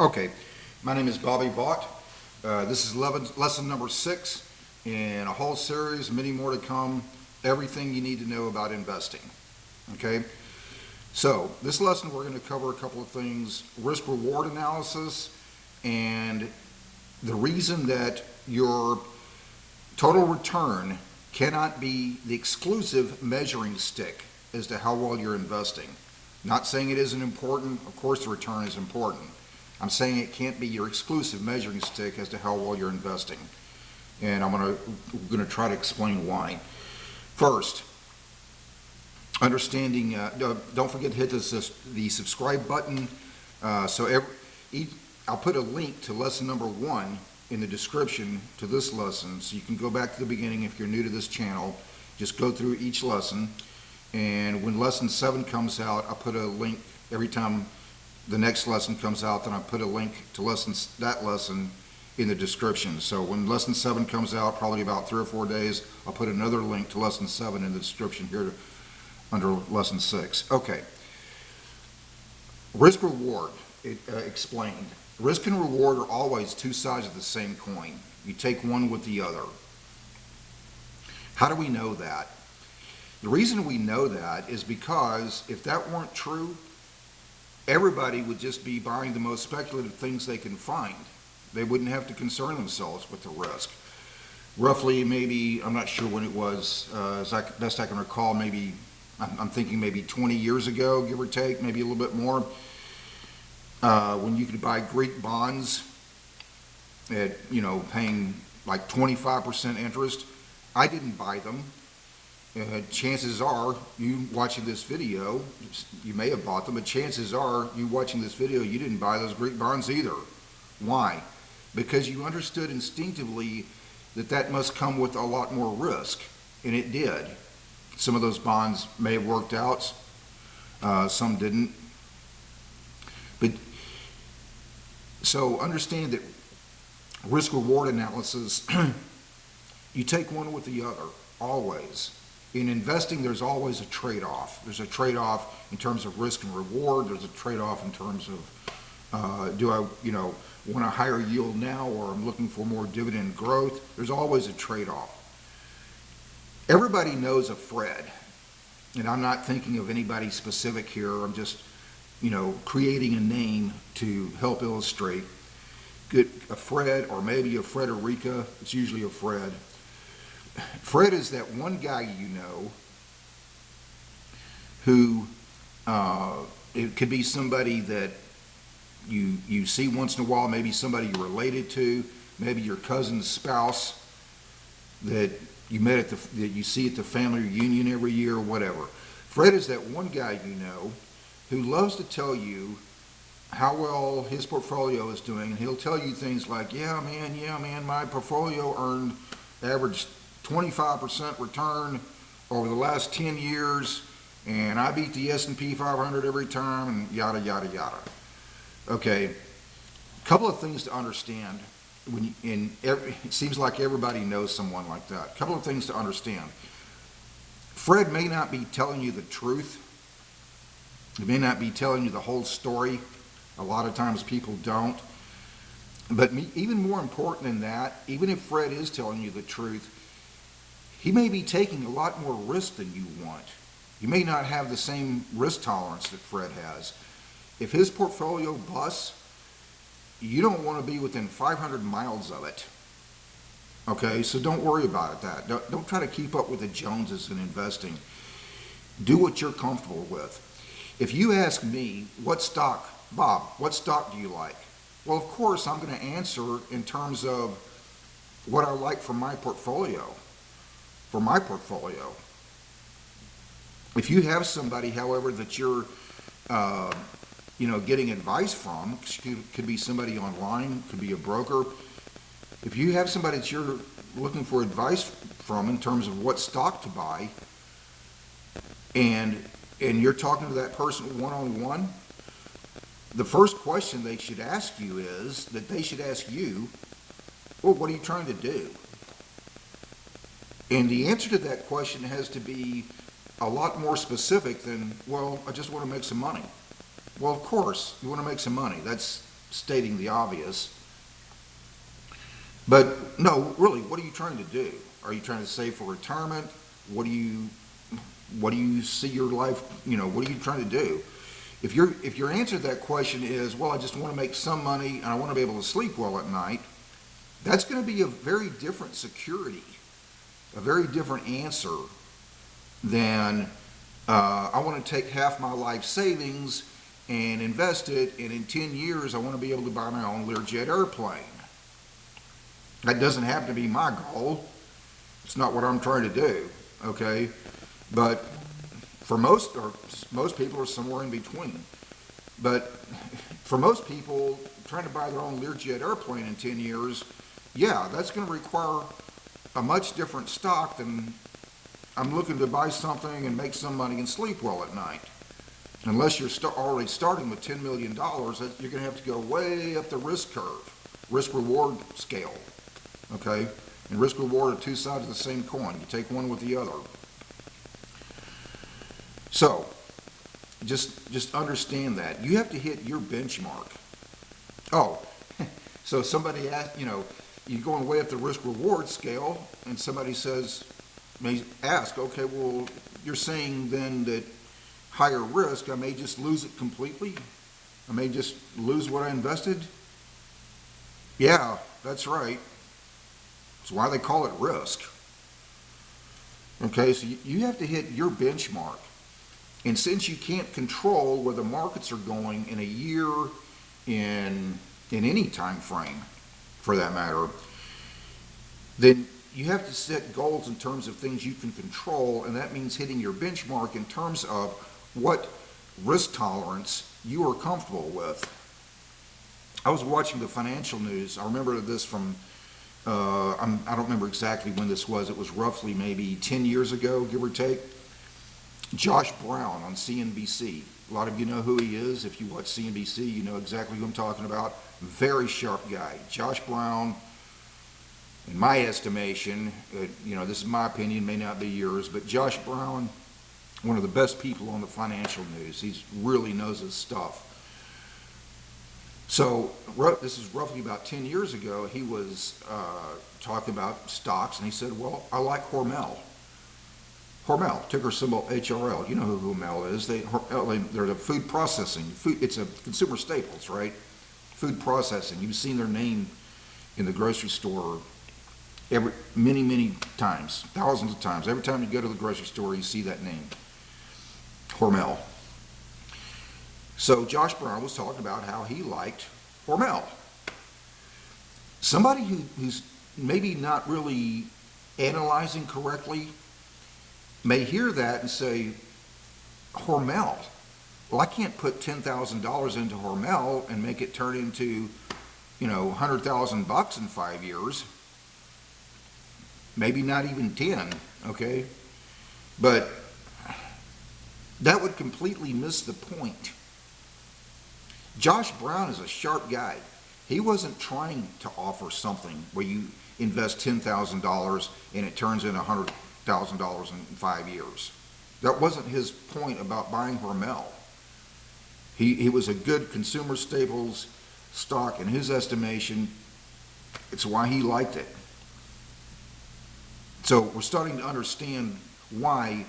Okay, my name is Bobby Vaught. This is lesson number 6 in a whole series, many more to come, everything you need to know about investing. Okay, so this lesson we're going to cover a couple of things: risk-reward analysis, and the reason that your total return cannot be the exclusive measuring stick as to how well you're investing. Not saying it isn't important, of course the return is important. I'm saying it can't be your exclusive measuring stick as to how well you're investing. And we're going to try to explain why. First, understanding, don't forget to hit the subscribe button. I'll put a link to lesson number 1 in the description to this lesson, so you can go back to the beginning if you're new to this channel. Just go through each lesson, and when lesson 7 comes out, I'll put a link every time the next lesson comes out. Then I put a link to that lesson in the description. So when lesson 7 comes out, probably about 3 or 4 days, I'll put another link to lesson 7 in the description here under lesson 6. Okay. Risk reward explained. Risk and reward are always two sides of the same coin. You take one with the other. How do we know that? The reason we know that is because if that weren't true, everybody would just be buying the most speculative things they can find. They wouldn't have to concern themselves with the risk. Roughly, maybe, I'm not sure when it was, best I can recall, maybe, I'm thinking maybe 20 years ago, give or take, maybe a little bit more, when you could buy Greek bonds at, paying like 25% interest. I didn't buy them. Chances are, you watching this video, you may have bought them, but chances are, you watching this video, you didn't buy those Greek bonds either. Why? Because you understood instinctively that that must come with a lot more risk, and it did. Some of those bonds may have worked out, some didn't. But so understand that risk-reward analysis, you take one with the other, always. In investing, there's always a trade-off. There's a trade-off in terms of risk and reward. There's a trade-off in terms of, do I, want a higher yield now, or I'm looking for more dividend growth. There's always a trade-off. Everybody knows a Fred, and I'm not thinking of anybody specific here. I'm just, creating a name to help illustrate. A Fred, or maybe a Frederica. It's usually a Fred. Fred is that one guy who, it could be somebody that you see once in a while, maybe somebody you're related to, maybe your cousin's spouse that you met that you see at the family reunion every year, or whatever. Fred is that one guy who loves to tell you how well his portfolio is doing, and he'll tell you things like, yeah man, my portfolio averaged 25% return over the last 10 years, and I beat the S&P 500 every time, and yada, yada, yada. Okay, a couple of things to understand. It seems like everybody knows someone like that. A couple of things to understand. Fred may not be telling you the truth. He may not be telling you the whole story. A lot of times people don't. But even more important than that, even if Fred is telling you the truth, he may be taking a lot more risk than you want. You may not have the same risk tolerance that Fred has. If his portfolio busts, you don't want to be within 500 miles of it. Okay, so don't worry about it. Don't try to keep up with the Joneses in investing. Do what you're comfortable with. If you ask me, Bob, what stock do you like? Well, of course, I'm going to answer in terms of what I like for my portfolio. If you have somebody, however, that you're, getting advice from, could be somebody online, could be a broker. If you have somebody that you're looking for advice from in terms of what stock to buy, and you're talking to that person one-on-one, the first question they should ask you is, that they should ask you, well, what are you trying to do? And the answer to that question has to be a lot more specific than, well, I just want to make some money. Well, of course, you want to make some money. That's stating the obvious. But no, really, what are you trying to do? Are you trying to save for retirement? What do you see your life, what are you trying to do? If your answer to that question is, well, I just want to make some money and I want to be able to sleep well at night, that's going to be a very different security, a very different answer than I want to take half my life savings and invest it, and in 10 years I want to be able to buy my own Learjet airplane. That doesn't have to be my goal. It's not what I'm trying to do, okay? But for most people are somewhere in between. But for most people, trying to buy their own Learjet airplane in 10 years, yeah, that's going to require a much different stock than I'm looking to buy something and make some money and sleep well at night. Unless you're already starting with $10 million, you're going to have to go way up the risk curve, risk-reward scale, okay? And risk-reward are two sides of the same coin. You take one with the other. So, just understand that. You have to hit your benchmark. Oh, so somebody asked, you're going way up the risk-reward scale, and somebody may ask, okay, well, you're saying then that higher risk, I may just lose it completely? I may just lose what I invested? Yeah, that's right. That's why they call it risk. Okay, so you have to hit your benchmark. And since you can't control where the markets are going in a year, in any time frame, for that matter, then you have to set goals in terms of things you can control, and that means hitting your benchmark in terms of what risk tolerance you are comfortable with. I was watching the financial news. I remember this from, I don't remember exactly when this was. It was roughly maybe 10 years ago, give or take. Josh Brown on CNBC. A lot of you know who he is. If you watch CNBC, you know exactly who I'm talking about. Very sharp guy. Josh Brown, in my estimation, this is my opinion, may not be yours, but Josh Brown, one of the best people on the financial news. He really knows his stuff. So this is roughly about 10 years ago. He was talking about stocks, and he said, well, I like Hormel. Hormel, ticker symbol HRL. You know who Hormel is. They're the food processing. It's a consumer staples, right? Food processing. You've seen their name in the grocery store many times, thousands of times. Every time you go to the grocery store, you see that name, Hormel. So Josh Brown was talking about how he liked Hormel. Somebody who's maybe not really analyzing correctly may hear that and say, Hormel? Well, I can't put $10,000 into Hormel and make it turn into, $100,000 in 5 years. Maybe not even 10, okay? But that would completely miss the point. Josh Brown is a sharp guy. He wasn't trying to offer something where you invest $10,000 and it turns into $100,000 in 5 years. That wasn't his point about buying Hormel. He was a good consumer staples stock in his estimation. It's why he liked it. So we're starting to understand why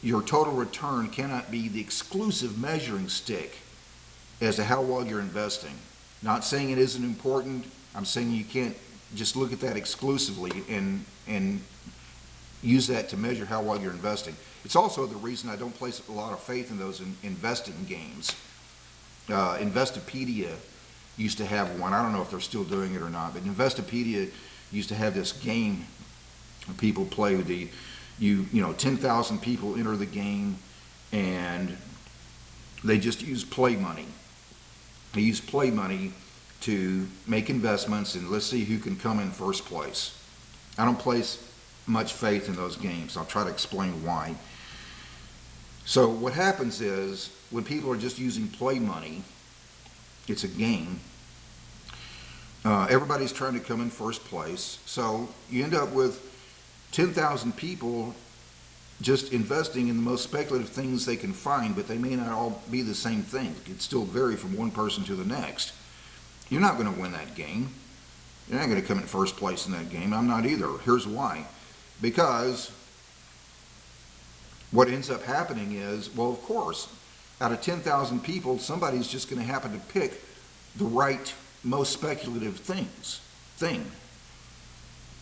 your total return cannot be the exclusive measuring stick as to how well you're investing. Not saying it isn't important. I'm saying you can't just look at that exclusively and use that to measure how well you're investing. It's also the reason I don't place a lot of faith in those investing games. Investopedia used to have one. I don't know if they're still doing it or not, but Investopedia used to have this game people play. 10,000 people enter the game, and they just use play money. They use play money to make investments, and let's see who can come in first place. I don't place much faith in those games. I'll try to explain why. So what happens is, when people are just using play money, it's a game. Everybody's trying to come in first place. So you end up with 10,000 people just investing in the most speculative things they can find, but they may not all be the same thing. It could still vary from one person to the next. You're not going to win that game. You're not going to come in first place in that game. I'm not either. Here's why. Because what ends up happening is, well, of course, out of 10,000 people, somebody's just going to happen to pick the right, most speculative thing.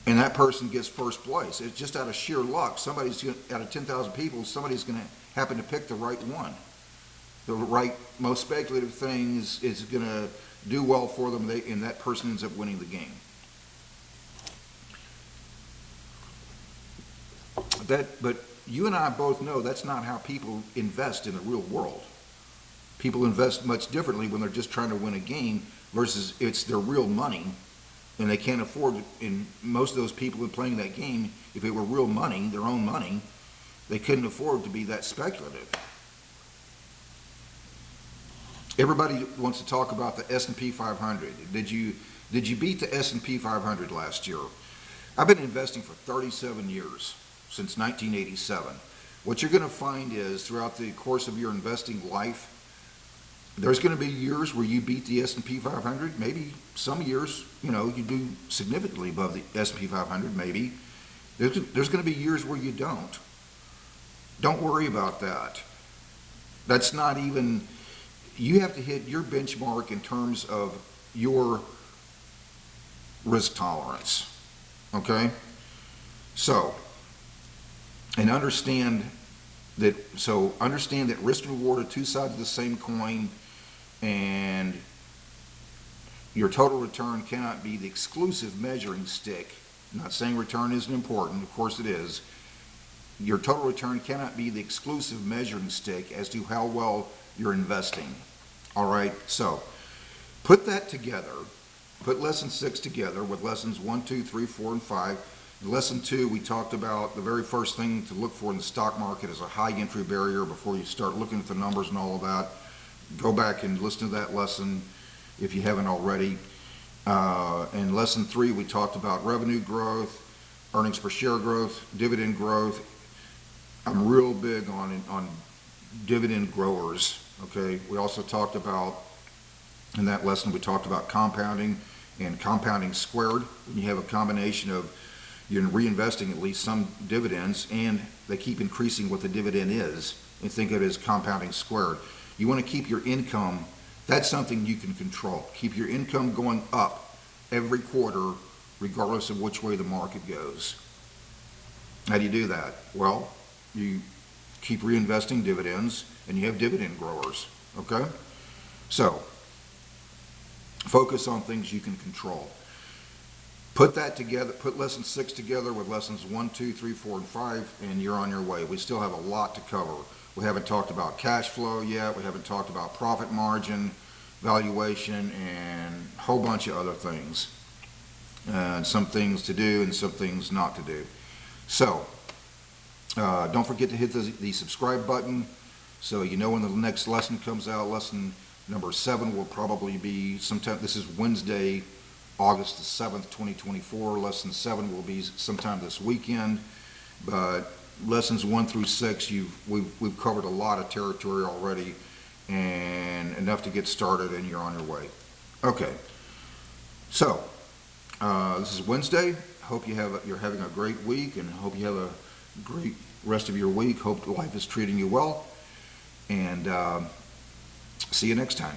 And that person gets first place. It's just out of sheer luck. Out of 10,000 people, somebody's going to happen to pick the right one. The right, most speculative thing is going to do well for them, and that person ends up winning the game. But you and I both know that's not how people invest in the real world. People invest much differently when they're just trying to win a game versus it's their real money, and they can't afford, and most of those people who are playing that game, if it were real money, their own money, they couldn't afford to be that speculative. Everybody wants to talk about the S&P 500. Did you beat the S&P 500 last year? I've been investing for 37 years, since 1987. What you're going to find is throughout the course of your investing life, there's going to be years where you beat the S&P 500. Maybe some years, you do significantly above the S&P 500, maybe. There's going to be years where you don't. Don't worry about that. That's not even, you have to hit your benchmark in terms of your risk tolerance, okay? So, understand that risk and reward are two sides of the same coin, and your total return cannot be the exclusive measuring stick. I'm not saying return isn't important, of course it is. Your total return cannot be the exclusive measuring stick as to how well you're investing. All right, so put that together, put lesson 6 together with lessons 1, 2, 3, 4, and 5. In lesson 2, we talked about the very first thing to look for in the stock market is a high entry barrier before you start looking at the numbers and all of that. Go back and listen to that lesson if you haven't already. In lesson 3, we talked about revenue growth, earnings per share growth, dividend growth. I'm real big on dividend growers, okay? We also talked about, in that lesson, we talked about compounding and compounding squared. When you have a combination of you're reinvesting at least some dividends and they keep increasing what the dividend is, and think of it as compounding squared. You want to keep your income, that's something you can control. Keep your income going up every quarter regardless of which way the market goes. How do you do that? Well, you keep reinvesting dividends and you have dividend growers, okay? So, focus on things you can control. Put that together, put lesson 6 together with lessons 1, 2, 3, 4, and 5, and you're on your way. We still have a lot to cover. We haven't talked about cash flow yet. We haven't talked about profit margin, valuation, and a whole bunch of other things. And some things to do and some things not to do. So, don't forget to hit the subscribe button so you know when the next lesson comes out. Lesson number 7 will probably be sometime, this is Wednesday, August the 7th, 2024. Lesson 7 will be sometime this weekend, but lessons 1 through 6, we've covered a lot of territory already, and enough to get started, and you're on your way. Okay, so this is Wednesday. Hope you're having a great week, and hope you have a great rest of your week. Hope life is treating you well, and see you next time.